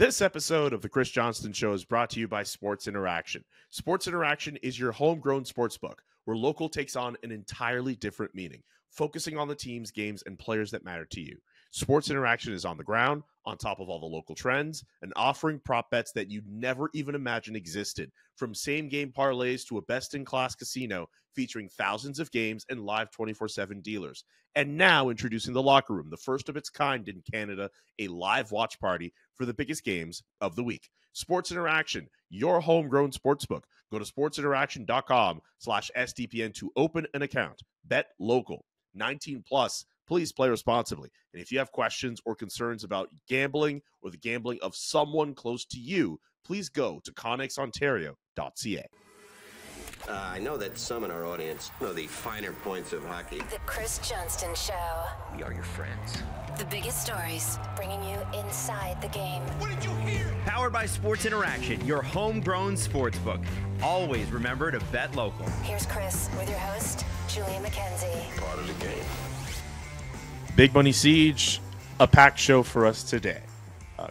This episode of the Chris Johnston Show is brought to you by Sports Interaction. Sports Interaction is your homegrown sportsbook, where local takes on an entirely different meaning, focusing on the teams, games, and players that matter to you. Sports Interaction is on the ground, on top of all the local trends, and offering prop bets that you'd never even imagined existed, from same-game parlays to a best-in-class casino featuring thousands of games and live 24/7 dealers. And now introducing The Locker Room, the first of its kind in Canada, a live watch party for the biggest games of the week. Sports Interaction, your homegrown sportsbook. Go to sportsinteraction.com/SDPN to open an account. Bet local. 19 plus. Please play responsibly. And if you have questions or concerns about gambling or the gambling of someone close to you, please go to connexontario.ca. I know that some in our audience know the finer points of hockey. The Chris Johnston Show. We are your friends. The biggest stories, bringing you inside the game. What did you hear? Powered by Sports Interaction, your homegrown sportsbook. Always remember to bet local. Here's Chris with your host, Julian McKenzie. Part of the game. Big Money Siege, a packed show for us today.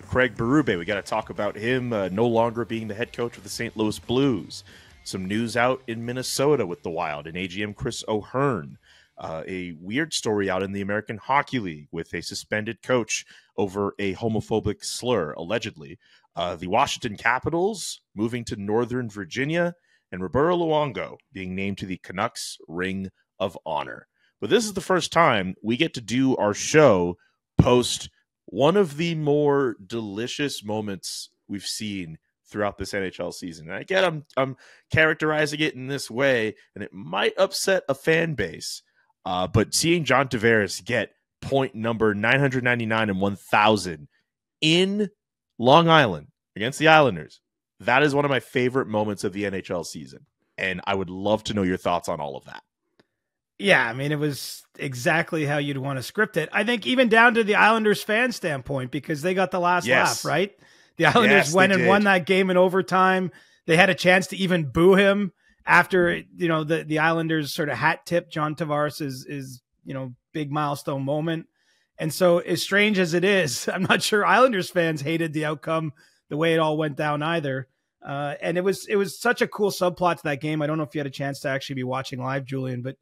Craig Berube, we got to talk about him no longer being the head coach of the St. Louis Blues. Some news out in Minnesota with the Wild and AGM Chris O'Hearn. A weird story out in the American Hockey League with a suspended coach over a homophobic slur, allegedly. The Washington Capitals moving to Northern Virginia, and Roberto Luongo being named to the Canucks Ring of Honor. But this is the first time we get to do our show post one of the more delicious moments we've seen throughout this NHL season. And again, I'm characterizing it in this way, and it might upset a fan base. But seeing John Tavares get point number 999 and 1,000 in Long Island against the Islanders, that is one of my favorite moments of the NHL season. And I would love to know your thoughts on all of that. Yeah, I mean, it was exactly how you'd want to script it. I think even down to the Islanders fan standpoint, because they got the last laugh, right? The Islanders went and won that game in overtime. They had a chance to even boo him after, the Islanders sort of hat tip John Tavares' big milestone moment. And so as strange as it is, I'm not sure Islanders fans hated the outcome the way it all went down either. And it was such a cool subplot to that game. I don't know if you had a chance to actually be watching live, Julian, but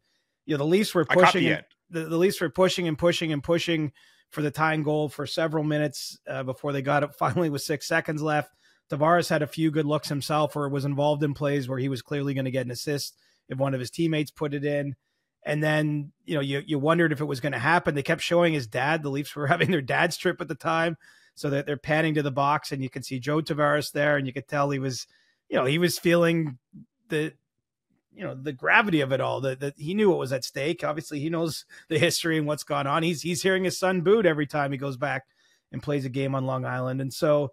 the Leafs were pushing. The Leafs were pushing and pushing and pushing for the tying goal for several minutes before they got it finally with 6 seconds left. Tavares had a few good looks himself, or was involved in plays where he was clearly going to get an assist if one of his teammates put it in. And then, you wondered if it was going to happen. They kept showing his dad. The Leafs were having their dad's trip at the time, so that they're panning to the box, and you can see Joe Tavares there, and you could tell he was feeling the gravity of it all, that he knew what was at stake. Obviously he knows the history and what's gone on. He's hearing his son booed every time he goes back and plays a game on Long Island. And so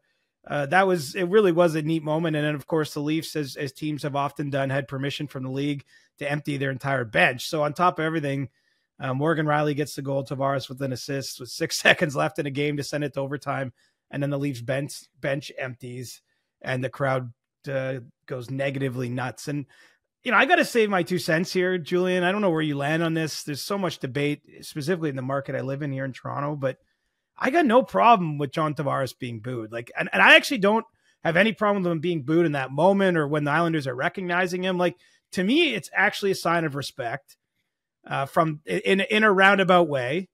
it really was a neat moment. And then of course the Leafs, as teams have often done, had permission from the league to empty their entire bench. So on top of everything, Morgan Rielly gets the goal, Tavares with an assist with 6 seconds left in a game to send it to overtime. And then the Leafs bench empties and the crowd goes negatively nuts. And I got to say my 2 cents here, Julian. I don't know where you land on this. There's so much debate, specifically in the market I live in here in Toronto, but I got no problem with John Tavares being booed. And I actually don't have any problem with him being booed in that moment or when the Islanders are recognizing him. Like, to me, it's actually a sign of respect from in a roundabout way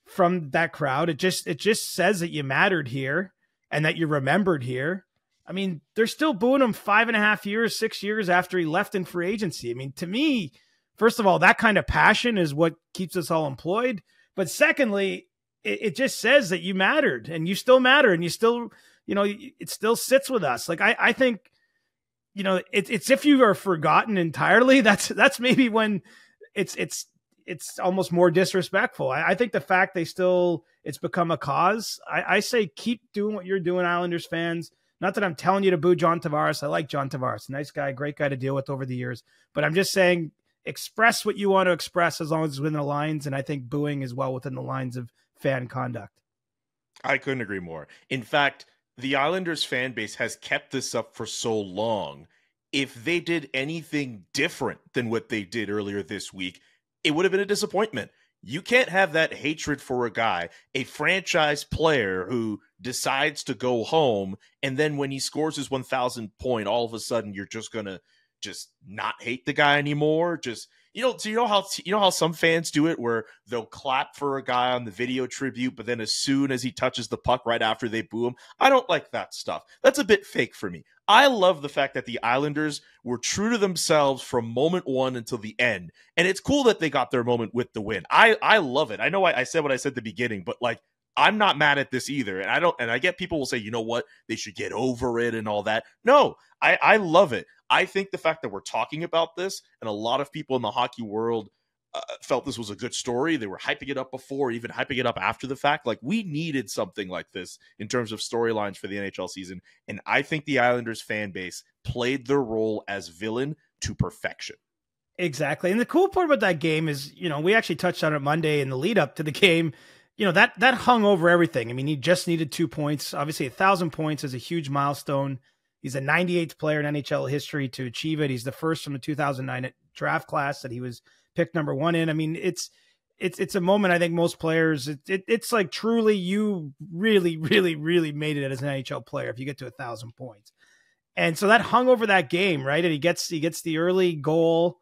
from that crowd. It just says that you mattered here and that you remembered here. I mean, they're still booing him 5.5 years, 6 years after he left in free agency. I mean, to me, first of all, that kind of passion is what keeps us all employed. But secondly, it just says that you mattered and you still matter and you still, it still sits with us. Like, I think, it's if you are forgotten entirely, that's maybe when it's almost more disrespectful. I think the fact it's become a cause. I say, keep doing what you're doing, Islanders fans. Not that I'm telling you to boo John Tavares. I like John Tavares. Nice guy, great guy to deal with over the years. But I'm just saying, express what you want to express as long as it's within the lines. And I think booing is well within the lines of fan conduct. I couldn't agree more. In fact, the Islanders fan base has kept this up for so long. If they did anything different than what they did earlier this week, it would have been a disappointment. You can't have that hatred for a guy, a franchise player who decides to go home, and then when he scores his 1,000th point, all of a sudden you're just gonna just not hate the guy anymore. Just so you know how some fans do it, where they'll clap for a guy on the video tribute, but then as soon as he touches the puck right after they boo him. I don't like that stuff. That's a bit fake for me. I love the fact that the Islanders were true to themselves from moment one until the end. And it's cool that they got their moment with the win. I love it. I know I said what I said at the beginning, but like, I'm not mad at this either. And I get people will say, you know what, they should get over it and all that. No, I love it. I think the fact that we're talking about this, and a lot of people in the hockey world felt this was a good story. They were hyping it up before, even hyping it up after the fact. Like, we needed something like this in terms of storylines for the NHL season. And I think the Islanders fan base played their role as villain to perfection. Exactly. And the cool part about that game is, we actually touched on it Monday in the lead up to the game. That hung over everything. I mean, he just needed 2 points. Obviously, 1,000 points is a huge milestone. He's the 98th player in NHL history to achieve it. He's the first from the 2009 draft class that he was picked number 1 in. I mean, it's a moment I think most players, it's like truly you really, really, really made it as an NHL player if you get to 1,000 points. And so that hung over that game, right? And he gets the early goal.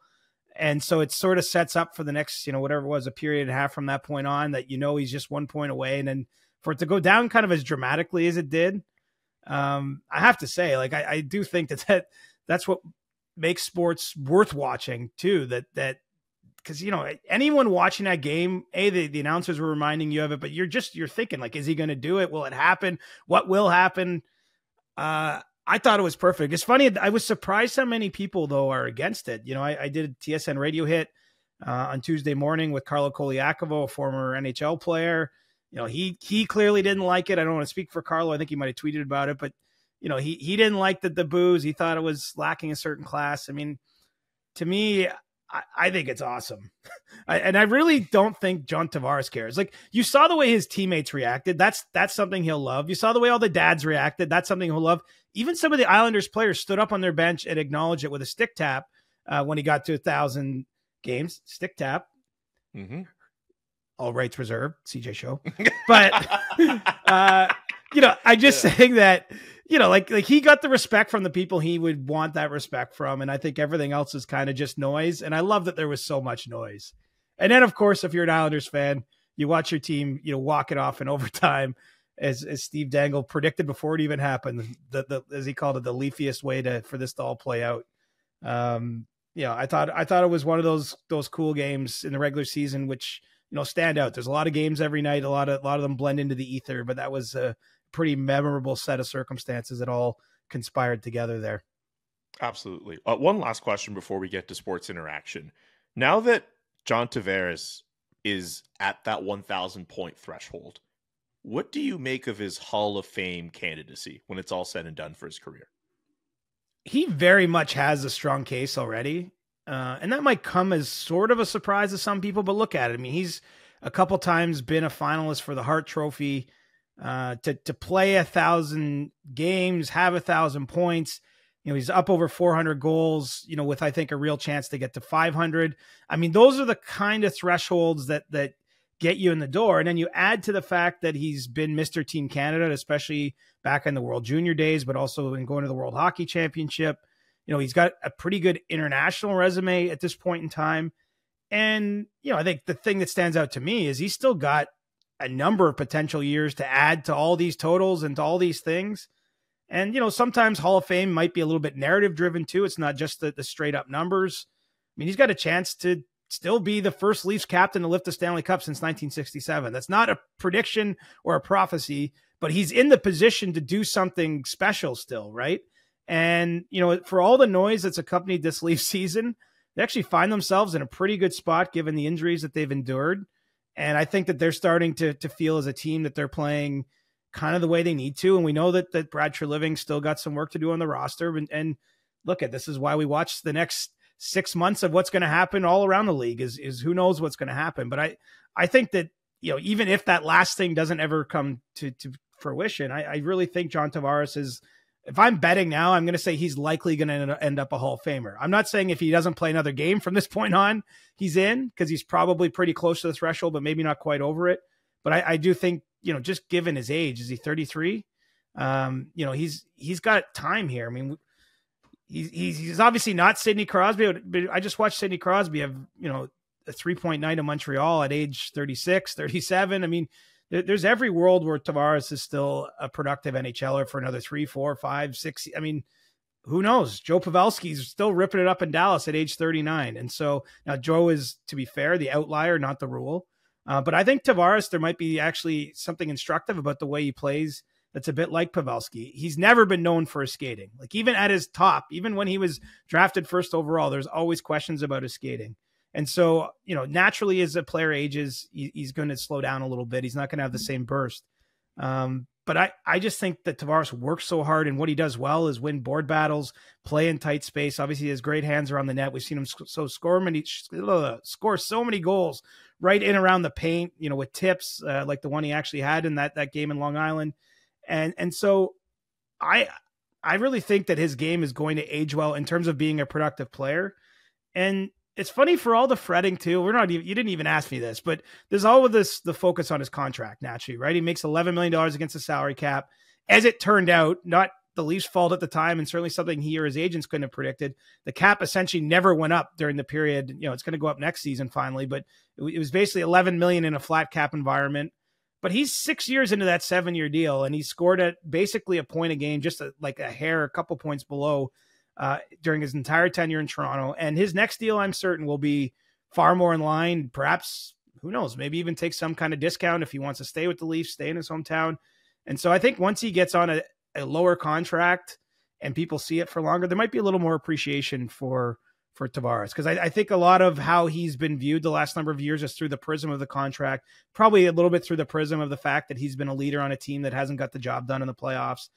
And so it sort of sets up for the next, whatever it was, a period and a half from that point on, that he's just 1 point away. And then for it to go down kind of as dramatically as it did, I have to say, like, I do think that's what makes sports worth watching too. That because anyone watching that game, the announcers were reminding you of it, but you're thinking, like, is he going to do it? Will it happen? What will happen? I thought it was perfect. It's funny. I was surprised how many people though are against it. I did a TSN radio hit on Tuesday morning with Carlo Koliakovo, a former NHL player. He clearly didn't like it. I don't want to speak for Carlo. I think he might've tweeted about it, but he didn't like the boos. He thought it was lacking a certain class. I mean, to me, I think it's awesome. And I really don't think John Tavares cares. Like, you saw the way his teammates reacted. That's something he'll love. You saw the way all the dads reacted. That's something he'll love. Even some of the Islanders players stood up on their bench and acknowledged it with a stick tap when he got to 1,000 games. Stick tap. Mm-hmm. All rights reserved. CJ show. But, I'm just saying that, like he got the respect from the people he would want that respect from. And I think everything else is kind of just noise. And I love that there was so much noise. And then, of course, if you're an Islanders fan, you watch your team, walk it off in overtime, as Steve Dangle predicted before it even happened, as he called it, the leafiest way for this to all play out. I thought it was one of those cool games in the regular season, which, stand out. There's a lot of games every night. A lot of them blend into the ether, but that was a pretty memorable set of circumstances that all conspired together there. Absolutely. One last question before we get to sports interaction. Now that John Tavares is at that 1,000 point threshold, what do you make of his Hall of Fame candidacy when it's all said and done for his career? He very much has a strong case already. And that might come as sort of a surprise to some people, but look at it. I mean, he's a couple times been a finalist for the Hart Trophy. To play 1,000 games, have 1,000 points, he's up over 400 goals, with, I think, a real chance to get to 500. I mean, those are the kind of thresholds that get you in the door. And then you add to the fact that he's been Mr. Team Canada, especially back in the World Junior days, but also in going to the World Hockey Championship. He's got a pretty good international resume at this point in time. And, I think the thing that stands out to me is he's still got a number of potential years to add to all these totals and to all these things. And, sometimes Hall of Fame might be a little bit narrative driven too. It's not just the straight up numbers. I mean, he's got a chance to still be the first Leafs captain to lift the Stanley Cup since 1967. That's not a prediction or a prophecy, but he's in the position to do something special still, right? And, for all the noise that's accompanied this Leafs season, they actually find themselves in a pretty good spot given the injuries that they've endured. And I think that they're starting to feel as a team that they're playing kind of the way they need to. And we know that Brad Treliving still got some work to do on the roster. And look, this is why we watch the next 6 months of what's going to happen all around the league is who knows what's going to happen. But I think that, even if that last thing doesn't ever come to fruition, I really think John Tavares is if I'm betting now, I'm going to say he's likely going to end up a Hall of Famer. I'm not saying if he doesn't play another game from this point on, he's in, because he's probably pretty close to the threshold, but maybe not quite over it. But I do think, just given his age, is he 33? He's got time here. I mean, he's obviously not Sidney Crosby, but I just watched Sidney Crosby have, a 3.9 to Montreal at age 36, 37. I mean, there's every world where Tavares is still a productive NHLer for another 3, 4, 5, 6. I mean, who knows? Joe Pavelski's still ripping it up in Dallas at age 39. And so now Joe is, to be fair, the outlier, not the rule. But I think Tavares, there might be actually something instructive about the way he plays that's a bit like Pavelski. He's never been known for his skating. Like, even at his top, even when he was drafted first overall, there's always questions about his skating. And so, naturally, as a player ages, he's going to slow down a little bit. He's not going to have the same burst. But I just think that Tavares works so hard, and what he does well is win board battles, play in tight space. Obviously, he has great hands around the net. We've seen him score so many goals right in around the paint, with tips like the one he actually had in that game in Long Island. And so I really think that his game is going to age well in terms of being a productive player. And it's funny, for all the fretting too. You didn't even ask me this, but there's all of this, the focus on his contract naturally, right? He makes $11 million against the salary cap. As it turned out, not the Leafs' fault at the time, and certainly something he or his agents couldn't have predicted. The cap essentially never went up during the period. It's going to go up next season finally, but it was basically $11 million in a flat cap environment. But he's 6 years into that 7-year deal, and he scored at basically a point a game, just a couple points below during his entire tenure in Toronto. And his next deal, I'm certain, will be far more in line. Perhaps, who knows, maybe even take some kind of discount if he wants to stay with the Leafs, stay in his hometown. And so I think once he gets on a lower contract and people see it for longer, there might be a little more appreciation for Tavares, because I think a lot of how he's been viewed the last number of years is through the prism of the contract, probably a little bit through the prism of the fact that he's been a leader on a team that hasn't got the job done in the playoffs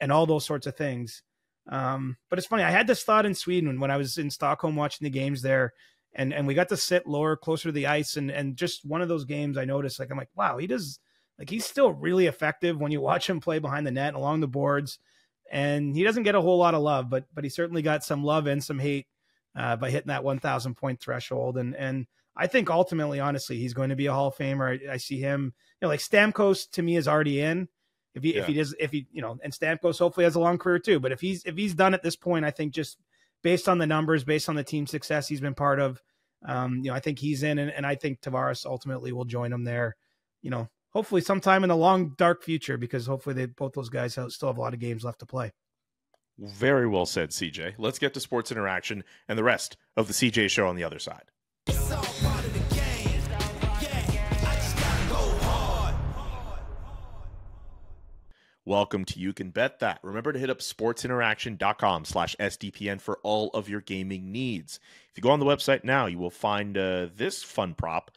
and all those sorts of things. But it's funny, I had this thought in Sweden when I was in Stockholm watching the games there, and we got to sit lower, closer to the ice, and just one of those games I noticed, I'm like, wow, he's still really effective when you watch him play behind the net and along the boards, and he doesn't get a whole lot of love, but he certainly got some love and some hate by hitting that 1,000 point threshold. And I think ultimately, honestly, he's going to be a Hall of Famer. I see him, like Stamkos to me is already in. If he and Stamkos hopefully has a long career too. But if he's done at this point, I think just based on the numbers, based on the team success he's been part of, I think he's in, and I think Tavares ultimately will join him there. Hopefully sometime in the long dark future, because hopefully both those guys still have a lot of games left to play. Very well said, CJ. Let's get to sports interaction and the rest of the CJ show on the other side. Welcome to You Can Bet That. Remember to hit up sportsinteraction.com/SDPN for all of your gaming needs. If you go on the website now, you will find this fun prop,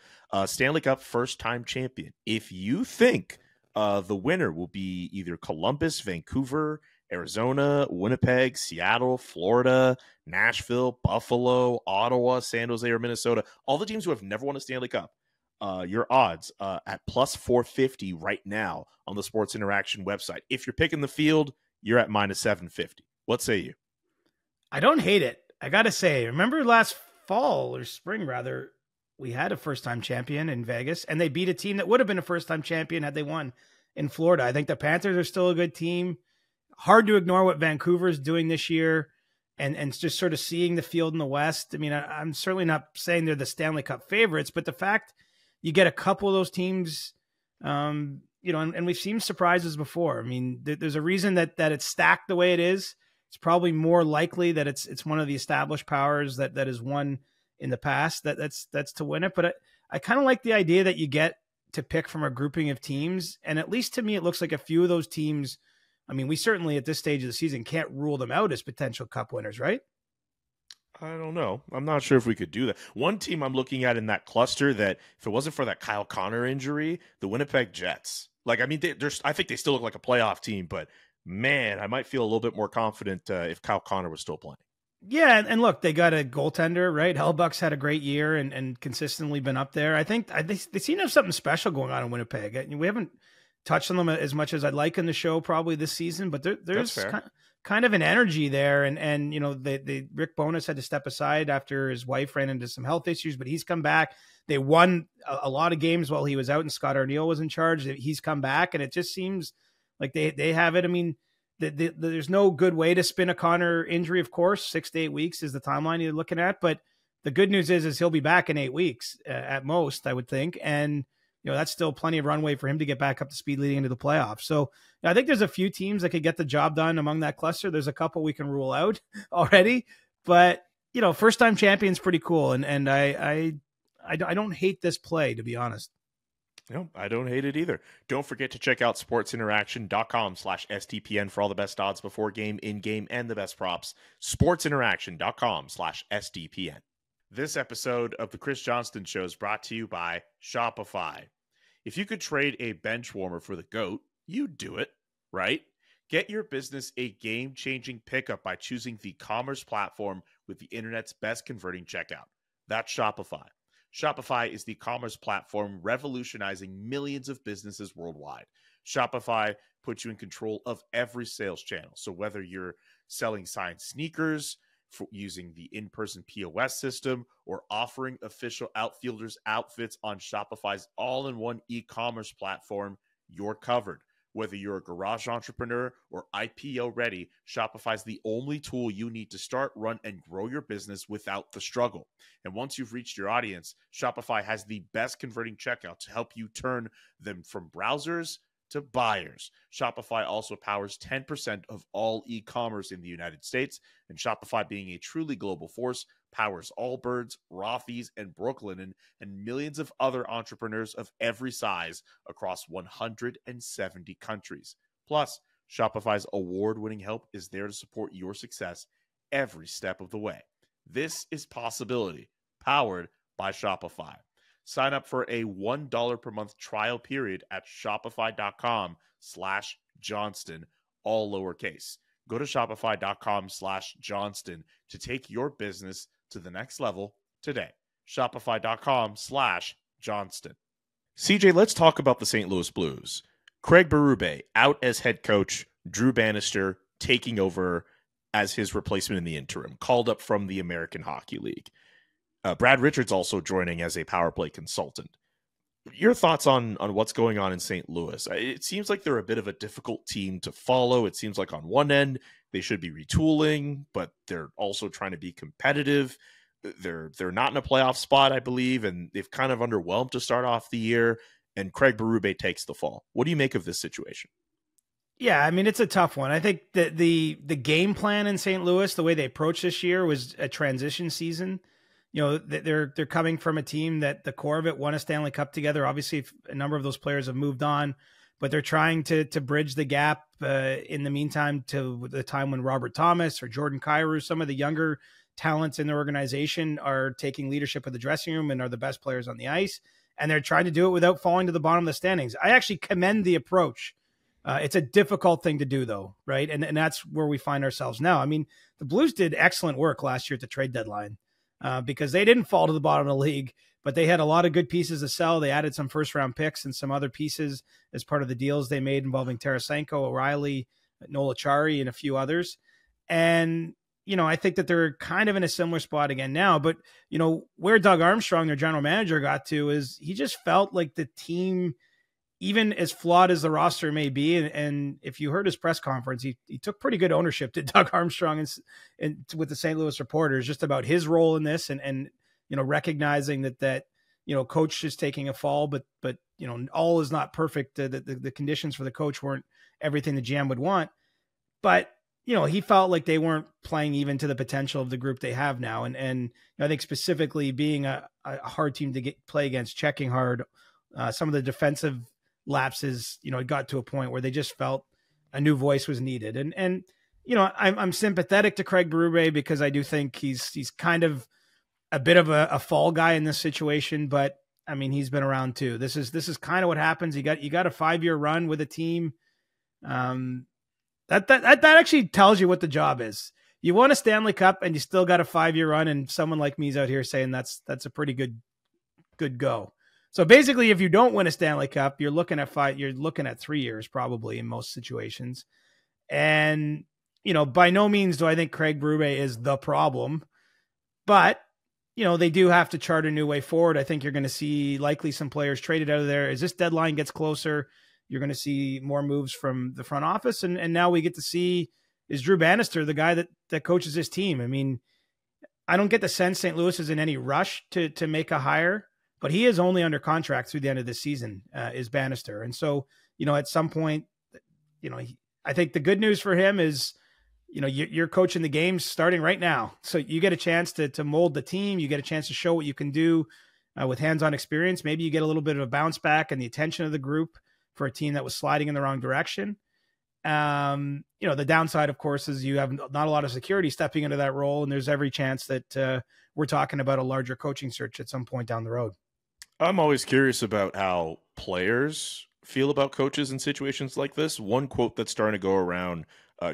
Stanley Cup first-time champion. If you think the winner will be either Columbus, Vancouver, Arizona, Winnipeg, Seattle, Florida, Nashville, Buffalo, Ottawa, San Jose, or Minnesota, all the teams who have never won a Stanley Cup, your odds at plus 450 right now on the Sports Interaction website. If you're picking the field, you're at minus 750. What say you? I don't hate it. I got to say, remember last fall or spring rather, we had a first-time champion in Vegas, and they beat a team that would have been a first-time champion had they won in Florida. I think the Panthers are still a good team. Hard to ignore what Vancouver is doing this year, and just sort of seeing the field in the West. I mean, I'm certainly not saying they're the Stanley Cup favorites, but the fact you get a couple of those teams, and we've seen surprises before. I mean, there's a reason that it's stacked the way it is. It's probably more likely that it's one of the established powers that has won in the past that's to win it. But I kind of like the idea that you get to pick from a grouping of teams, and at least to me, it looks like a few of those teams. I mean, we certainly at this stage of the season can't rule them out as potential cup winners, right? I don't know. I'm not sure if we could do that. One team I'm looking at in that cluster that, if it wasn't for that Kyle Connor injury, the Winnipeg Jets. I think they still look like a playoff team, but man, I might feel a little bit more confident if Kyle Connor was still playing. Yeah, and look, they got a goaltender, right? Hellbuck's had a great year and consistently been up there. I think they seem to have something special going on in Winnipeg. We haven't touched on them as much as I'd like in the show probably this season, but there's kind of an energy there. And the Rick Bowness had to step aside after his wife ran into some health issues, but he's come back. They won a lot of games while he was out and Scott Arniel was in charge. He's come back, and it just seems like they have it. I mean, there's no good way to spin a Connor injury, of course. 6 to 8 weeks is the timeline you're looking at, but the good news is he'll be back in 8 weeks at most, I would think. And, that's still plenty of runway for him to get back up to speed leading into the playoffs. So I think there's a few teams that could get the job done among that cluster. There's a couple we can rule out already, but first time champion's pretty cool. And I don't hate this play, to be honest. No, I don't hate it either. Don't forget to check out sportsinteraction.com/SDPN for all the best odds before game, in game, and the best props. sportsinteraction.com/SDPN. This episode of the Chris Johnston Show is brought to you by Shopify. If you could trade a bench warmer for the GOAT, you'd do it, right? Get your business a game-changing pickup by choosing the commerce platform with the internet's best converting checkout. That's Shopify. Shopify is the commerce platform revolutionizing millions of businesses worldwide. Shopify puts you in control of every sales channel. So whether you're selling signed sneakers, using the in-person POS system, or offering official outfielders outfits on Shopify's all-in-one e-commerce platform, you're covered. Whether you're a garage entrepreneur or IPO ready, Shopify is the only tool you need to start, run, and grow your business without the struggle. And once you've reached your audience, Shopify has the best converting checkout to help you turn them from browsers to buyers. Shopify also powers 10% of all e-commerce in the United States, and Shopify, being a truly global force, powers Allbirds, Rothy's, and Brooklinen, and millions of other entrepreneurs of every size across 170 countries. Plus, Shopify's award-winning help is there to support your success every step of the way. This is Possibility, powered by Shopify. Sign up for a $1 per month trial period at shopify.com/Johnston, all lowercase. Go to shopify.com/Johnston to take your business to the next level today. Shopify.com/Johnston. CJ, let's talk about the St. Louis Blues. Craig Berube out as head coach, Drew Bannister taking over as his replacement in the interim, called up from the American Hockey League. Brad Richards also joining as a power play consultant. Your thoughts on what's going on in St. Louis? It seems like they're a bit of a difficult team to follow. It seems like on one end, they should be retooling, but they're also trying to be competitive. They're not in a playoff spot, I believe, and they've kind of underwhelmed to start off the year, and Craig Berube takes the fall. What do you make of this situation? Yeah, I mean, it's a tough one. I think that the game plan in St. Louis, the way they approached this year, was a transition season. They're coming from a team that the core of it won a Stanley Cup together. Obviously, a number of those players have moved on, but they're trying to bridge the gap in the meantime to the time when Robert Thomas or Jordan Kyrou, some of the younger talents in the organization, are taking leadership of the dressing room and are the best players on the ice. And they're trying to do it without falling to the bottom of the standings. I actually commend the approach. It's a difficult thing to do, though, right? And that's where we find ourselves now. I mean, the Blues did excellent work last year at the trade deadline. Because they didn't fall to the bottom of the league, but they had a lot of good pieces to sell. They added some first-round picks and some other pieces as part of the deals they made involving Tarasenko, O'Reilly, Noel Acciari, and a few others. And, I think that they're kind of in a similar spot again now. But, where Doug Armstrong, their general manager, got to is he just felt like the team, even as flawed as the roster may be, and if you heard his press conference, he took pretty good ownership to Doug Armstrong and with the St. Louis Reporters, just about his role in this, and recognizing that coach is taking a fall, but all is not perfect. The conditions for the coach weren't everything the GM would want, but he felt like they weren't playing even to the potential of the group they have now, and I think specifically being a hard team to play against, checking hard, some of the defensive lapses, it got to a point where they just felt a new voice was needed. And I'm sympathetic to Craig Berube because I do think he's kind of a bit of a fall guy in this situation, but I mean, he's been around too. This is kind of what happens. You got a 5-year run with a team. That actually tells you what the job is. You won a Stanley Cup and you still got a 5-year run, and someone like me's out here saying that's a pretty good go. So basically, if you don't win a Stanley Cup, you're looking at 3 years probably in most situations. And by no means do I think Craig Berube is the problem, but they do have to chart a new way forward. I think you're going to see likely some players traded out of there as this deadline gets closer. You're going to see more moves from the front office. And now we get to see, is Drew Bannister the guy that coaches his team? I mean, I don't get the sense St. Louis is in any rush to make a hire, but he is only under contract through the end of this season, is Bannister. And so, at some point, I think the good news for him is, you're coaching the games starting right now. So you get a chance to mold the team. You get a chance to show what you can do with hands-on experience. Maybe you get a little bit of a bounce back and the attention of the group for a team that was sliding in the wrong direction. The downside, of course, is you have not a lot of security stepping into that role. And there's every chance that we're talking about a larger coaching search at some point down the road. I'm always curious about how players feel about coaches in situations like this. One quote that's starting to go around,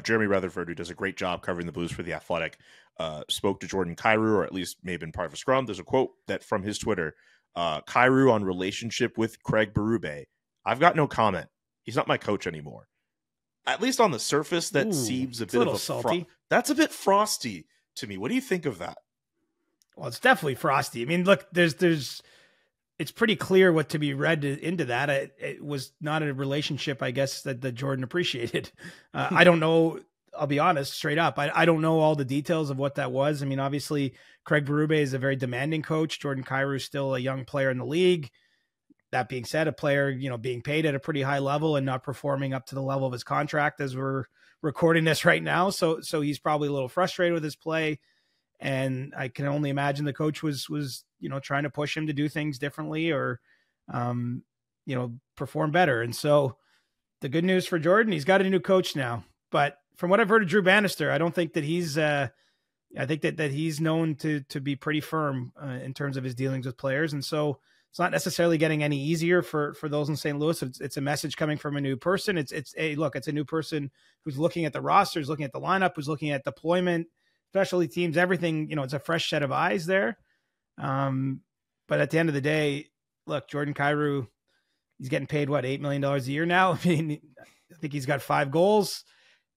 Jeremy Rutherford, who does a great job covering the Blues for The Athletic, spoke to Jordan Kyrou, or at least may have been part of a scrum. There's a quote that from his Twitter, Kyrou on relationship with Craig Berube. I've got no comment. He's not my coach anymore. At least on the surface, that seems a bit of a salty. That's a bit frosty to me. What do you think of that? Well, it's definitely frosty. I mean, look, it's pretty clear what to be read into that. It was not a relationship, I guess, that Jordan appreciated. I don't know. I'll be honest, straight up. I don't know all the details of what that was. I mean, obviously, Craig Berube is a very demanding coach. Jordan Kyrou is still a young player in the league. That being said, a player, being paid at a pretty high level and not performing up to the level of his contract as we're recording this right now. So he's probably a little frustrated with his play. And I can only imagine the coach was trying to push him to do things differently or, perform better. And so the good news for Jordan, he's got a new coach now. But from what I've heard of Drew Bannister, I don't think that he's I think that he's known to be pretty firm in terms of his dealings with players. And so it's not necessarily getting any easier for those in St. Louis. It's a message coming from a new person. It's a new person who's looking at the rosters, looking at the lineup, who's looking at deployment, specialty teams, everything. It's a fresh set of eyes there. But at the end of the day, look, Jordan Kyrou, he's getting paid, $8 million a year now. I mean, I think he's got 5 goals.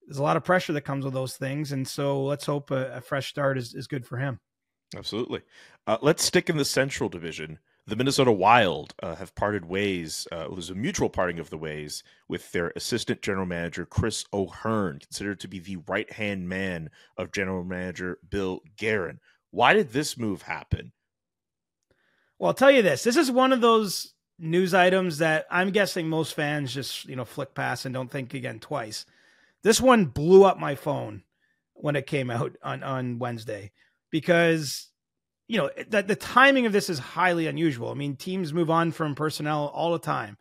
There's a lot of pressure that comes with those things. And so let's hope a fresh start is good for him. Absolutely. Let's stick in the Central Division. The Minnesota Wild have parted ways. It was a mutual parting of the ways with their assistant general manager, Chris O'Hearn, considered to be the right-hand man of general manager Bill Guerin. Why did this move happen? Well, I'll tell you this. This is one of those news items that I'm guessing most fans just, flick past and don't think again twice. This one blew up my phone when it came out on Wednesday because the timing of this is highly unusual. I mean, teams move on from personnel all the time.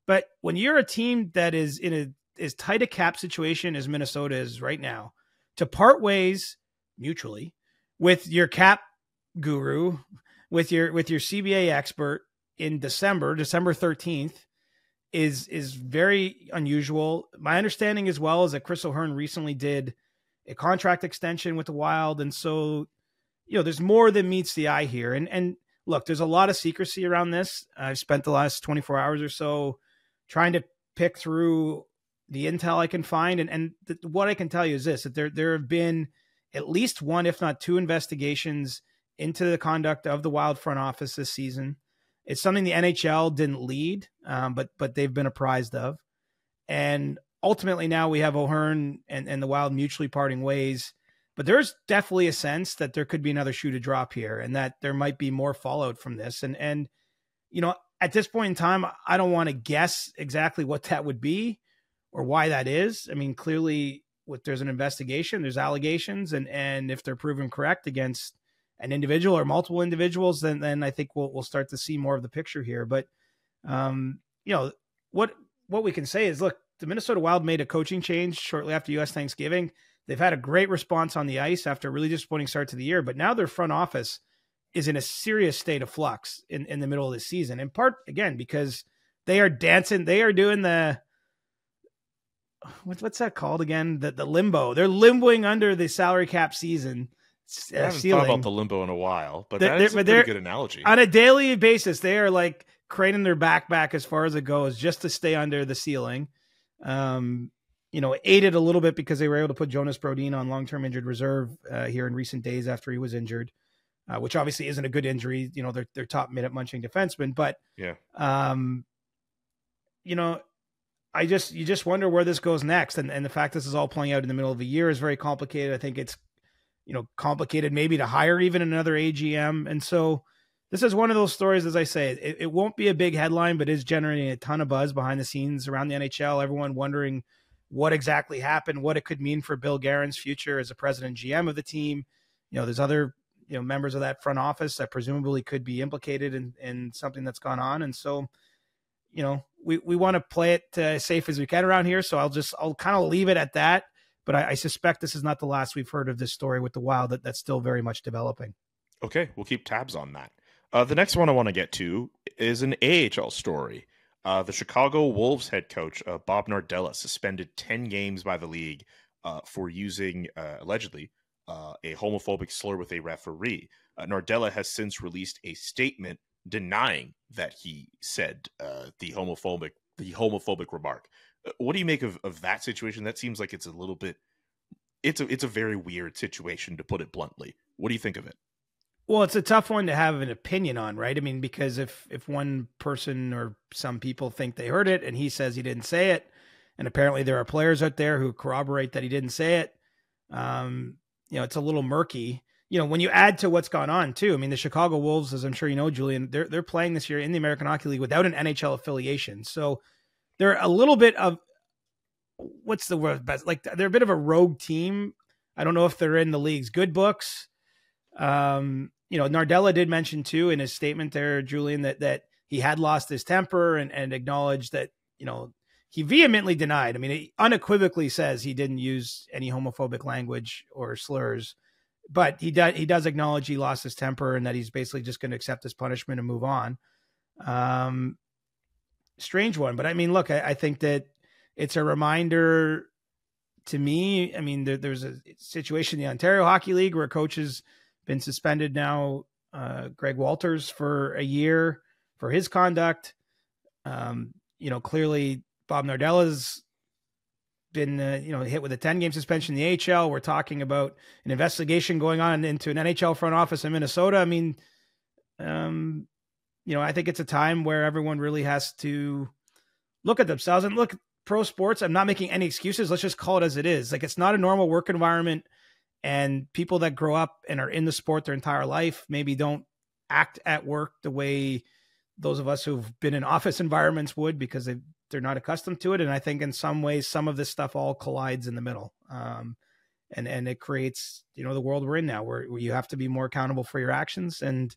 But when you're a team that is in as tight a cap situation as Minnesota is right now, to part ways mutually with your cap guru, with your CBA expert in December 13th is very unusual. My understanding as well is that Chris O'Hearn recently did a contract extension with the Wild. And so, there's more than meets the eye here. And look, there's a lot of secrecy around this. I've spent the last 24 hours or so trying to pick through the intel I can find. And what I can tell you is this, that there have been at least one, if not 2 investigations into the conduct of the Wild front office this season. It's something the NHL didn't lead, but they've been apprised of. And ultimately now we have O'Hearn and the Wild mutually parting ways. But there's definitely a sense that there could be another shoe to drop here and that there might be more fallout from this. And at this point in time, I don't want to guess exactly what that would be or why that is. I mean, clearly there's an investigation, there's allegations, and if they're proven correct against an individual or multiple individuals, then I think we'll start to see more of the picture here. But, what we can say is, look, the Minnesota Wild made a coaching change shortly after U.S. Thanksgiving. They've had a great response on the ice after a really disappointing start to the year, but now their front office is in a serious state of flux in the middle of the season, in part, again, because they are dancing. They are doing what's that called again? The limbo. They're limboing under the salary cap season. I haven't thought about the limbo in a while, but that's a pretty good analogy. On a daily basis, they are like craning their back as far as it goes just to stay under the ceiling. aided a little bit because they were able to put Jonas Brodin on long-term injured reserve here in recent days after he was injured, which obviously isn't a good injury. They're top minute munching defensemen, but yeah. You just wonder where this goes next. And the fact this is all playing out in the middle of the year is very complicated. I think it's, complicated maybe to hire even another AGM. And so this is one of those stories, as I say, it won't be a big headline, but is generating a ton of buzz behind the scenes around the NHL. Everyone wondering what exactly happened, what it could mean for Bill Guerin's future as a president GM of the team. There's other, members of that front office that presumably could be implicated in something that's gone on. And so, we want to play it as safe as we can around here. So I'll kind of leave it at that. But I suspect this is not the last we've heard of this story with the Wild. That's still very much developing. Okay, we'll keep tabs on that. The next one I want to get to is an AHL story. The Chicago Wolves head coach, Bob Nardella, suspended 10 games by the league for using, allegedly, a homophobic slur with a referee. Nardella has since released a statement denying that he said the homophobic remark. What do you make of that situation? That seems like it's a little bit, it's a very weird situation, to put it bluntly. What do you think of it? Well, it's a tough one to have an opinion on, right? I mean, because if one person or some people think they heard it and he says he didn't say it, and apparently there are players out there who corroborate that he didn't say it, it's a little murky. When you add to what's gone on too, I mean, the Chicago Wolves, as I'm sure you know, Julian, they're playing this year in the American Hockey League without an NHL affiliation. So they're a little bit of, what's the word best? Like, they're a bit of a rogue team. I don't know if they're in the league's good books. Nardella did mention too in his statement there, Julian, that he had lost his temper and acknowledged that, he vehemently denied. I mean, he unequivocally says he didn't use any homophobic language or slurs, but he does acknowledge he lost his temper and that he's basically just going to accept his punishment and move on. Strange one, but I mean, look, I think that it's a reminder to me. I mean, there's a situation in the Ontario Hockey League where a coach has been suspended now, Greg Walters, for a year for his conduct. Clearly Bob Nardella's been, hit with a 10-game suspension in the AHL. We're talking about an investigation going on into an NHL front office in Minnesota. I mean, I think it's a time where everyone really has to look at themselves and look at pro sports. I'm not making any excuses. Let's just call it as it is. Like, it's not a normal work environment, and people that grow up and are in the sport their entire life maybe don't act at work the way those of us who've been in office environments would, because they're not accustomed to it. And I think in some ways, some of this stuff all collides in the middle. And it creates, the world we're in now where you have to be more accountable for your actions. And,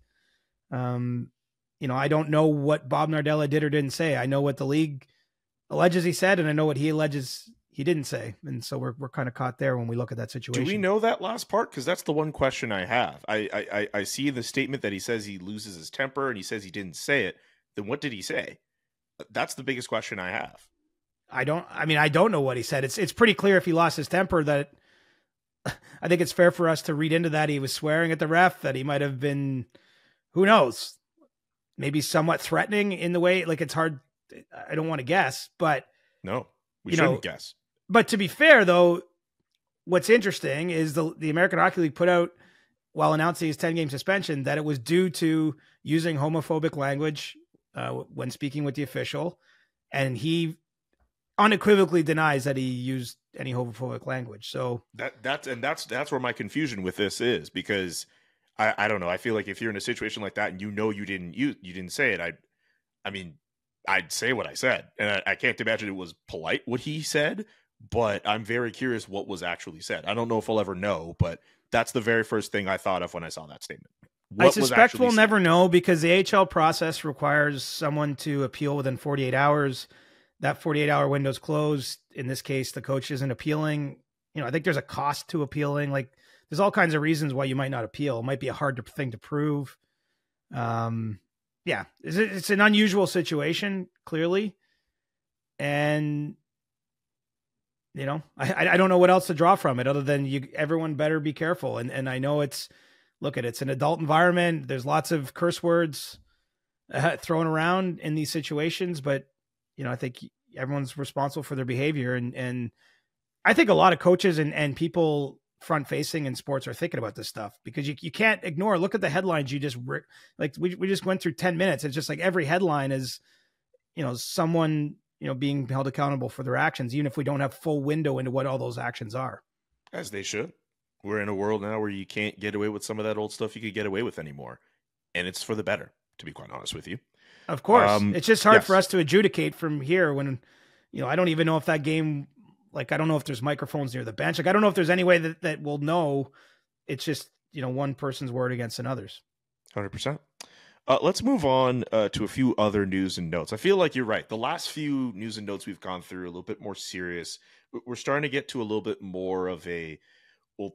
I don't know what Bob Nardella did or didn't say. I know what the league alleges he said, and I know what he alleges he didn't say. And so we're kind of caught there when we look at that situation. Do we know that last part? Because that's the one question I have. I see the statement that he says he loses his temper and he says he didn't say it. Then what did he say? That's the biggest question I have. I don't know what he said. It's pretty clear if he lost his temper that I think it's fair for us to read into that. He was swearing at the ref, that he might have been, who knows, maybe somewhat threatening in the way, like, it's hard. I don't want to guess, but no, we shouldn't guess. But to be fair though, what's interesting is the American Hockey League put out, while announcing his 10-game suspension, that it was due to using homophobic language when speaking with the official. And he unequivocally denies that he used any homophobic language. So that's where my confusion with this is, because I don't know. I feel like if you're in a situation like that and you didn't say it, I'd say what I said. And I can't imagine it was polite what he said, but I'm very curious what was actually said. I don't know if I'll ever know, but that's the very first thing I thought of when I saw that statement. I suspect we'll never know, because the AHL process requires someone to appeal within 48 hours. That 48-hour window's closed. In this case, the coach isn't appealing. I think there's a cost to appealing. Like, there's all kinds of reasons why you might not appeal. It might be a hard thing to prove. Yeah, it's an unusual situation, clearly. And, I don't know what else to draw from it other than everyone better be careful. And I know it's an adult environment. There's lots of curse words thrown around in these situations, but, I think everyone's responsible for their behavior. And I think a lot of coaches and people front facing in sports are thinking about this stuff, because you can't ignore, look at the headlines. You just we just went through 10 minutes. It's just like every headline is, someone, being held accountable for their actions, even if we don't have full window into what all those actions are. As they should. We're in a world now where you can't get away with some of that old stuff you could get away with anymore. And it's for the better, to be quite honest with you. Of course. It's just hard for us to adjudicate from here when, I don't even know if that game, I don't know if there's microphones near the bench. I don't know if there's any way that we'll know. It's just, one person's word against another's. 100%. Let's move on to a few other news and notes. I feel like you're right. The last few news and notes we've gone through are a little bit more serious. We're starting to get to a little bit more of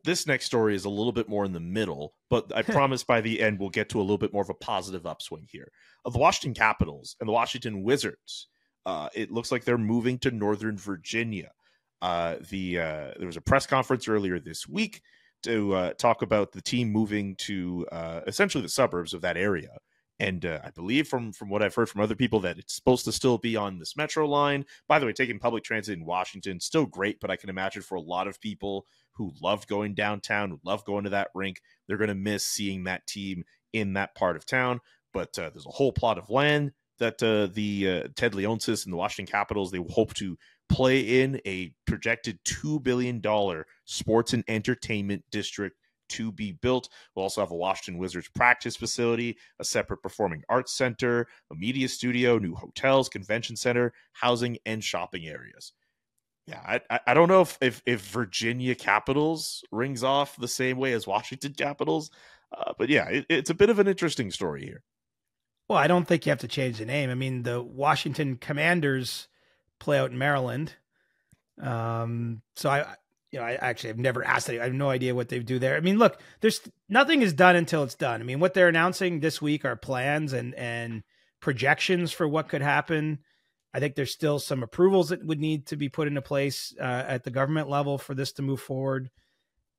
this next story is a little bit more in the middle, but I promise by the end we'll get to a little bit more of a positive upswing here. The Washington Capitals and the Washington Wizards, it looks like they're moving to Northern Virginia. There was a press conference earlier this week to talk about the team moving to essentially the suburbs of that area. And I believe from what I've heard from other people that it's supposed to still be on this metro line. By the way, taking public transit in Washington, still great, but I can imagine for a lot of people who loved going downtown, who love going to that rink, they're going to miss seeing that team in that part of town. But there's a whole plot of land that the Ted Leonsis and the Washington Capitals, they hope to play in a projected $2 billion sports and entertainment district to be built. We'll also have a Washington Wizards practice facility, a separate performing arts center, a media studio, new hotels, convention center, housing, and shopping areas. Yeah, I don't know if Virginia Capitals rings off the same way as Washington Capitals, but yeah, it's a bit of an interesting story here. Well, I don't think you have to change the name. I mean, the Washington Commanders play out in Maryland. So I actually have never asked it. I have no idea what they do there. I mean, look, nothing is done until it's done. I mean, what they're announcing this week are plans and projections for what could happen. I think there's still some approvals that would need to be put into place at the government level for this to move forward.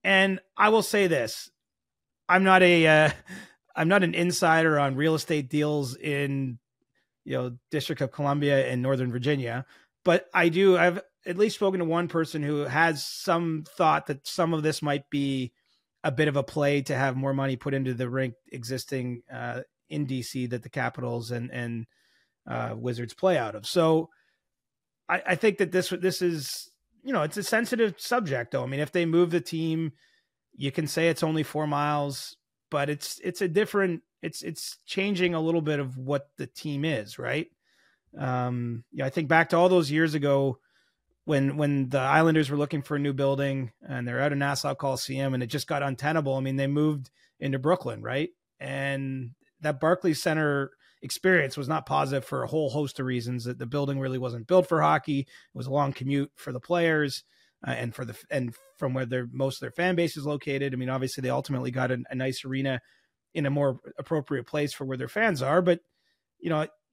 And I will say this, I'm not an insider on real estate deals in, District of Columbia and Northern Virginia, but I've at least spoken to one person who has some thought that some of this might be a bit of a play to have more money put into the rink existing in DC that the Capitals and Wizards play out of. So I think that this is, it's a sensitive subject though. I mean, if they move the team, you can say it's only 4 miles, but it's changing a little bit of what the team is, right? I think back to all those years ago when the Islanders were looking for a new building and they're out of Nassau Coliseum and it just got untenable. I mean, they moved into Brooklyn, right? And that Barclays Center experience was not positive for a whole host of reasons. That the building really wasn't built for hockey. It was a long commute for the players and from where most of their fan base is located. I mean, obviously they ultimately got a nice arena in a more appropriate place for where their fans are, but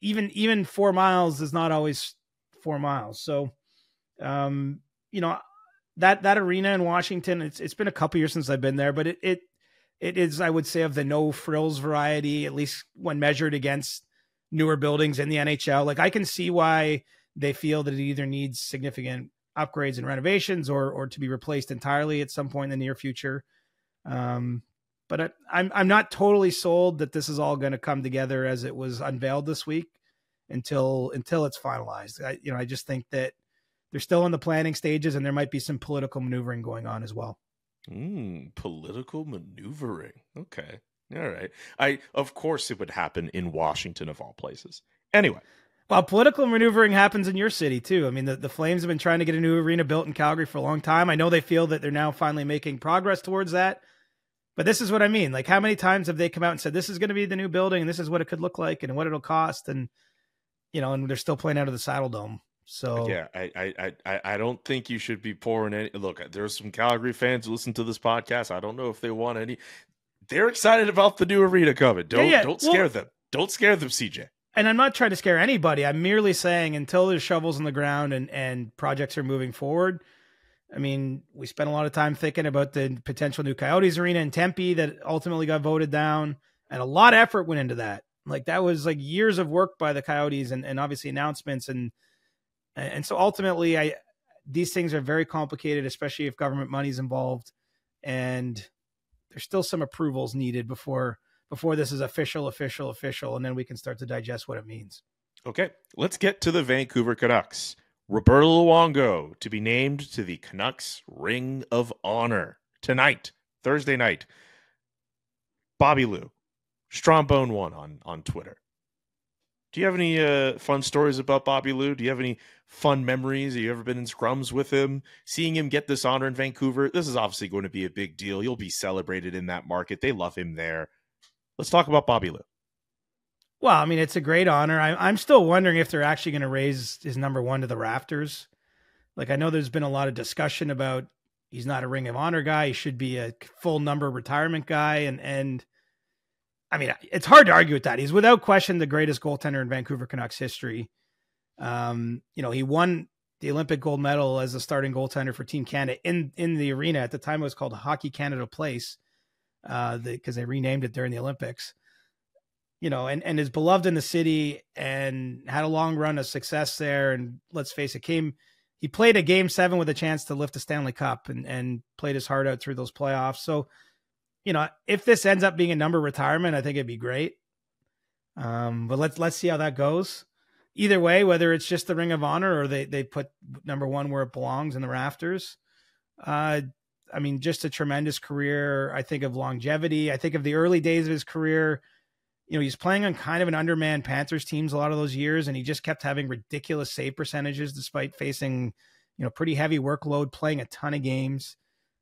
even 4 miles is not always 4 miles. So, that arena in Washington, it's been a couple years since I've been there, but it is, I would say, of the no frills variety, at least when measured against newer buildings in the NHL. Like, I can see why they feel that it either needs significant upgrades and renovations or to be replaced entirely at some point in the near future. But I'm not totally sold that this is all going to come together as it was unveiled this week until it's finalized. I just think that they're still in the planning stages and there might be some political maneuvering going on as well. Political maneuvering. Okay. All right. Of course it would happen in Washington of all places. Anyway. Well, political maneuvering happens in your city too. I mean, the Flames have been trying to get a new arena built in Calgary for a long time. I know they feel that they're now finally making progress towards that. But this is what I mean. Like, how many times have they come out and said, this is going to be the new building and this is what it could look like and what it'll cost? And, and they're still playing out of the Saddle Dome. So yeah, I don't think you should be pouring any. Look, there's some Calgary fans who listen to this podcast. I don't know if they want any. They're excited about the new arena coming. Don't scare them. Don't scare them, CJ. And I'm not trying to scare anybody. I'm merely saying until there's shovels in the ground and projects are moving forward. I mean, we spent a lot of time thinking about the potential new Coyotes arena in Tempe that ultimately got voted down, and a lot of effort went into that. Like, that was like years of work by the Coyotes and obviously announcements. And so ultimately these things are very complicated, especially if government money's involved, and there's still some approvals needed before this is official, and then we can start to digest what it means. Okay, let's get to the Vancouver Canucks. Roberto Luongo to be named to the Canucks Ring of Honor tonight, Thursday night. Bobby Lou, Strombone1 on Twitter. Do you have any fun stories about Bobby Lou? Do you have any fun memories? Have you ever been in scrums with him? Seeing him get this honor in Vancouver, this is obviously going to be a big deal. You'll be celebrated in that market. They love him there. Let's talk about Bobby Lou. Well, I mean, it's a great honor. I'm still wondering if they're actually going to raise his number 1 to the rafters. Like, I know there's been a lot of discussion about he's not a Ring of Honor guy. He should be a full number retirement guy. And I mean, it's hard to argue with that. He's without question the greatest goaltender in Vancouver Canucks history. He won the Olympic gold medal as a starting goaltender for Team Canada in the arena. At the time, it was called Hockey Canada Place because they renamed it during the Olympics. And is beloved in the city and had a long run of success there. And let's face it, he played a Game 7 with a chance to lift the Stanley Cup and played his heart out through those playoffs. So, if this ends up being a number retirement, I think it'd be great. But let's see how that goes. Either way, whether it's just the Ring of Honor or they put number 1 where it belongs in the rafters. I mean, just a tremendous career. I think of longevity. I think of the early days of his career. He's playing on kind of an undermanned Panthers teams a lot of those years, and he just kept having ridiculous save percentages despite facing, pretty heavy workload, playing a ton of games.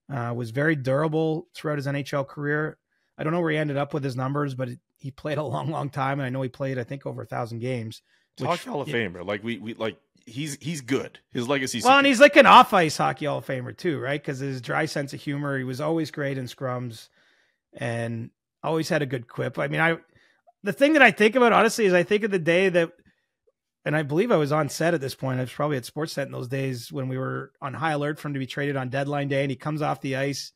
Was very durable throughout his NHL career. I don't know where he ended up with his numbers, but he played a long, long time, and I know he played, I think, over 1,000 games. Hockey Hall of Famer. Like we he's good. His legacy. Well, and he's like an off-ice Hockey Hall of Famer too, right? Because his dry sense of humor, he was always great in scrums, and always had a good quip. I mean, the thing that I think about, honestly, is I think of the day that, and I believe I was on set at this point. I was probably at Sportsnet in those days when we were on high alert for him to be traded on deadline day, and he comes off the ice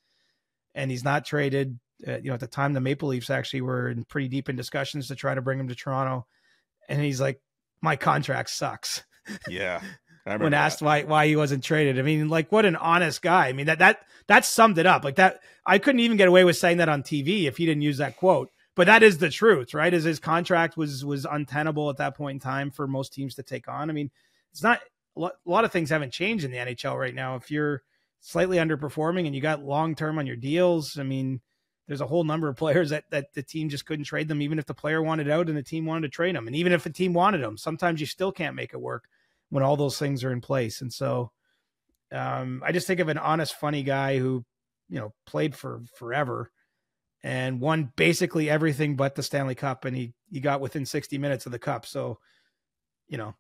and he's not traded. At the time, the Maple Leafs actually were pretty deep in discussions to try to bring him to Toronto. And he's like, my contract sucks. Yeah. When asked why he wasn't traded. I mean, like, what an honest guy. I mean, that summed it up. Like that, I couldn't even get away with saying that on TV if he didn't use that quote. But that is the truth, right? As his contract was untenable at that point in time for most teams to take on. I mean, it's not a lot of things haven't changed in the NHL right now. If you're slightly underperforming and you got long-term on your deals, I mean, there's a whole number of players that the team just couldn't trade them, even if the player wanted out and the team wanted to trade them. And even if the team wanted them, sometimes you still can't make it work when all those things are in place. And so I just think of an honest, funny guy who, played for forever and won basically everything but the Stanley Cup. And he got within 60 minutes of the cup. So,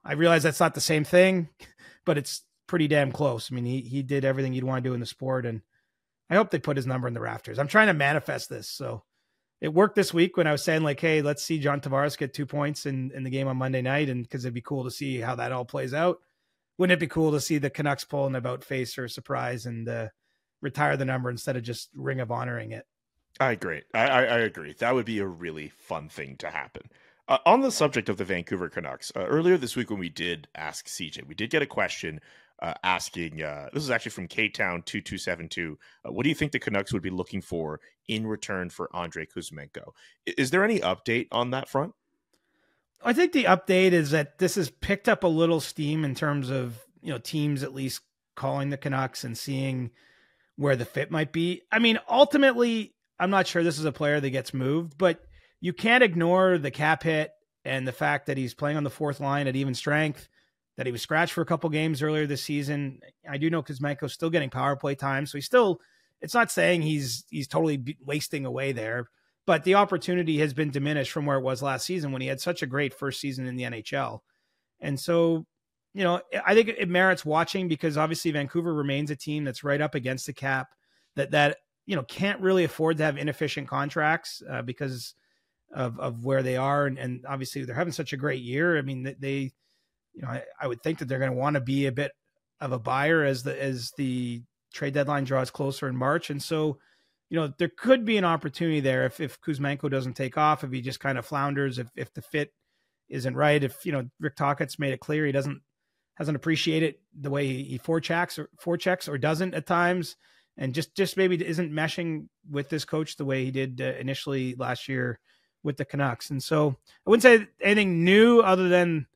I realize that's not the same thing, but it's pretty damn close. I mean, he did everything you'd want to do in the sport. And I hope they put his number in the rafters. I'm trying to manifest this. So it worked this week when I was saying like, hey, let's see John Tavares get 2 points in the game on Monday night. And because it'd be cool to see how that all plays out. Wouldn't it be cool to see the Canucks pull an about face or a surprise and retire the number instead of just Ring of Honoring it? I agree. I agree. That would be a really fun thing to happen. On the subject of the Vancouver Canucks, earlier this week when we did ask CJ, we did get a question asking, this is actually from K-Town 2272, what do you think the Canucks would be looking for in return for Andrei Kuzmenko? Is there any update on that front? I think the update is that this has picked up a little steam in terms of, teams at least calling the Canucks and seeing where the fit might be. I mean, ultimately, I'm not sure this is a player that gets moved, but you can't ignore the cap hit and the fact that he's playing on the fourth line at even strength, that he was scratched for a couple games earlier this season. I do know Kuzmenko's still getting power play time, so it's not saying he's totally wasting away there, but the opportunity has been diminished from where it was last season when he had such a great first season in the NHL. And so, I think it merits watching because obviously Vancouver remains a team that's right up against the cap that can't really afford to have inefficient contracts because of where they are. And obviously they're having such a great year. I mean, they I would think that they're going to want to be a bit of a buyer as the trade deadline draws closer in March. And so, there could be an opportunity there if Kuzmenko doesn't take off, if he just kind of flounders, if the fit isn't right, if, Rick Tocchet's made it clear he doesn't hasn't appreciated the way he forechecks or doesn't at times, and just maybe isn't meshing with this coach the way he did initially last year with the Canucks. And so I wouldn't say anything new other than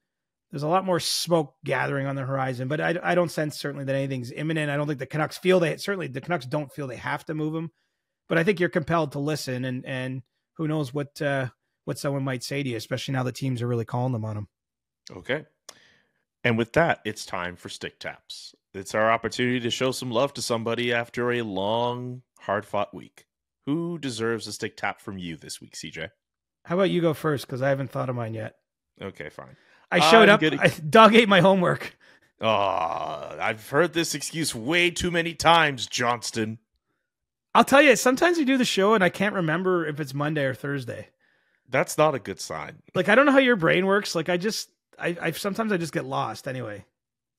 there's a lot more smoke gathering on the horizon, but I don't sense certainly that anything's imminent. I don't think the Canucks the Canucks don't feel they have to move him, but I think you're compelled to listen, and who knows what someone might say to you, especially now the teams are really calling them on him. Okay. And with that, it's time for Stick Taps. It's our opportunity to show some love to somebody after a long, hard-fought week. Who deserves a stick tap from you this week, CJ? How about you go first, because I haven't thought of mine yet. Okay, fine. I showed up. Dog ate my homework. Oh, I've heard this excuse way too many times, Johnston. I'll tell you, sometimes we do the show and I can't remember if it's Monday or Thursday. That's not a good sign. Like, I don't know how your brain works. Like, sometimes I just get lost anyway.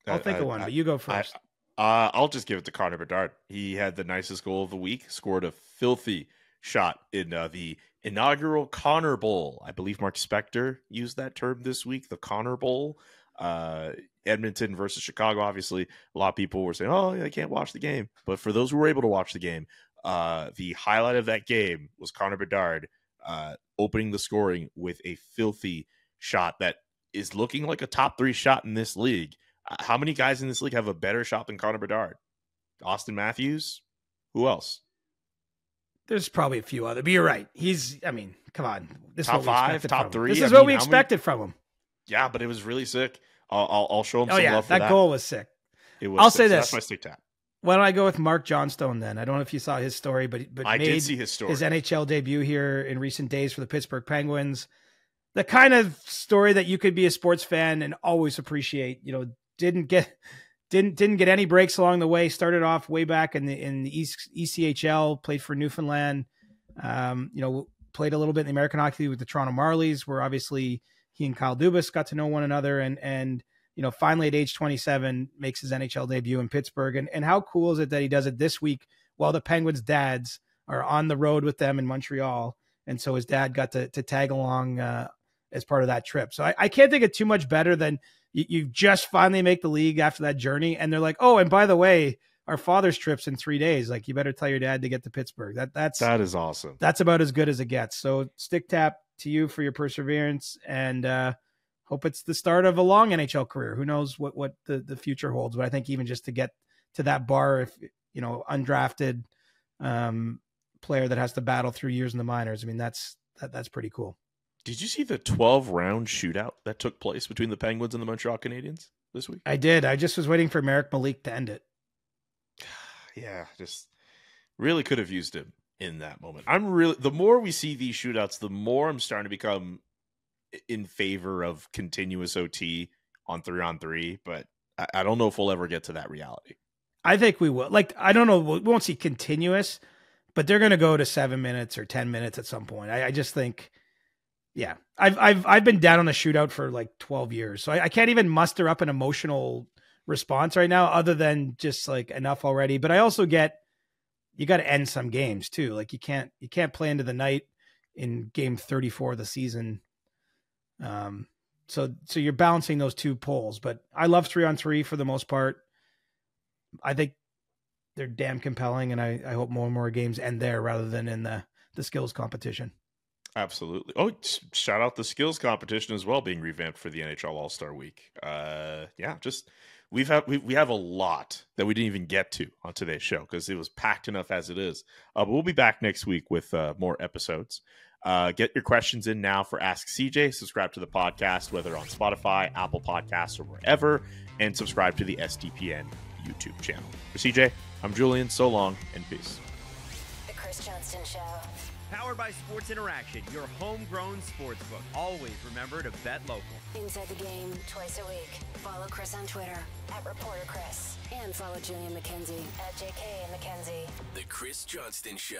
I'll think of one, but you go first. I'll just give it to Connor Bedard. He had the nicest goal of the week, scored a filthy shot in the inaugural Connor Bowl. I believe Mark Spector used that term this week, the Connor Bowl. Edmonton versus Chicago, obviously. A lot of people were saying, oh, I can't watch the game. But for those who were able to watch the game, the highlight of that game was Connor Bedard opening the scoring with a filthy shot that is looking like a top 3 shot in this league. How many guys in this league have a better shot than Connor Bedard? Austin Matthews? Who else? There's probably a few other, but you're right. Come on. This top is what 5, top 3. This is what we expected from him. Yeah, but it was really sick. I'll show him some love for that. That goal was sick. I'll say this. So that's my stick tap. Why don't I go with Mark Johnstone then? I don't know if you saw his story, but I did see his story. His NHL debut here in recent days for the Pittsburgh Penguins. The kind of story that you could be a sports fan and always appreciate. Didn't get any breaks along the way. Started off way back in the ECHL. Played for Newfoundland. Played a little bit in the American Hockey League with the Toronto Marlies, where obviously he and Kyle Dubas got to know one another, and finally at age 27 makes his NHL debut in Pittsburgh. And how cool is it that he does it this week while the Penguins' dads are on the road with them in Montreal, and so his dad got to tag along as part of that trip. So I can't think of too much better than you just finally make the league after that journey, and they're like, oh, and by the way, our father's trip's in 3 days. Like, you better tell your dad to get to Pittsburgh. That is awesome. That's about as good as it gets. So stick tap to you for your perseverance, and hope it's the start of a long NHL career. Who knows what the future holds, but I think even just to get to that bar, if undrafted player that has to battle through years in the minors, that's pretty cool. Did you see the 12-round shootout that took place between the Penguins and the Montreal Canadiens this week? I did. I just was waiting for Marek Malik to end it. Yeah, just really could have used him in that moment. The more we see these shootouts, the more I'm starting to become in favor of continuous OT on 3-on-3, but I don't know if we'll ever get to that reality. I think we will. I don't know. We won't see continuous, but they're going to go to 7 minutes or 10 minutes at some point. I just think, yeah, I've been down on a shootout for 12 years. So I can't even muster up an emotional response right now other than just enough already. But I also get, you got to end some games too. You can't play into the night in game 34 of the season. So you're balancing those two poles, but I love 3-on-3 for the most part. I think they're damn compelling, and I hope more and more games end there rather than in the skills competition. Absolutely. Oh, shout out the skills competition as well, being revamped for the NHL All-Star Week. We have a lot that we didn't even get to on today's show because it was packed enough as it is. But we'll be back next week with more episodes. Get your questions in now for Ask CJ. Subscribe to the podcast, whether on Spotify, Apple Podcasts, or wherever, and subscribe to the SDPN YouTube channel. For CJ, I'm Julian. So long and peace. The Chris Johnston Show. Powered by Sports Interaction, your homegrown sportsbook. Always remember to bet local. Inside the game, twice a week. Follow Chris on Twitter @ReporterChris. And follow Julian McKenzie @JK McKenzie. The Chris Johnston Show.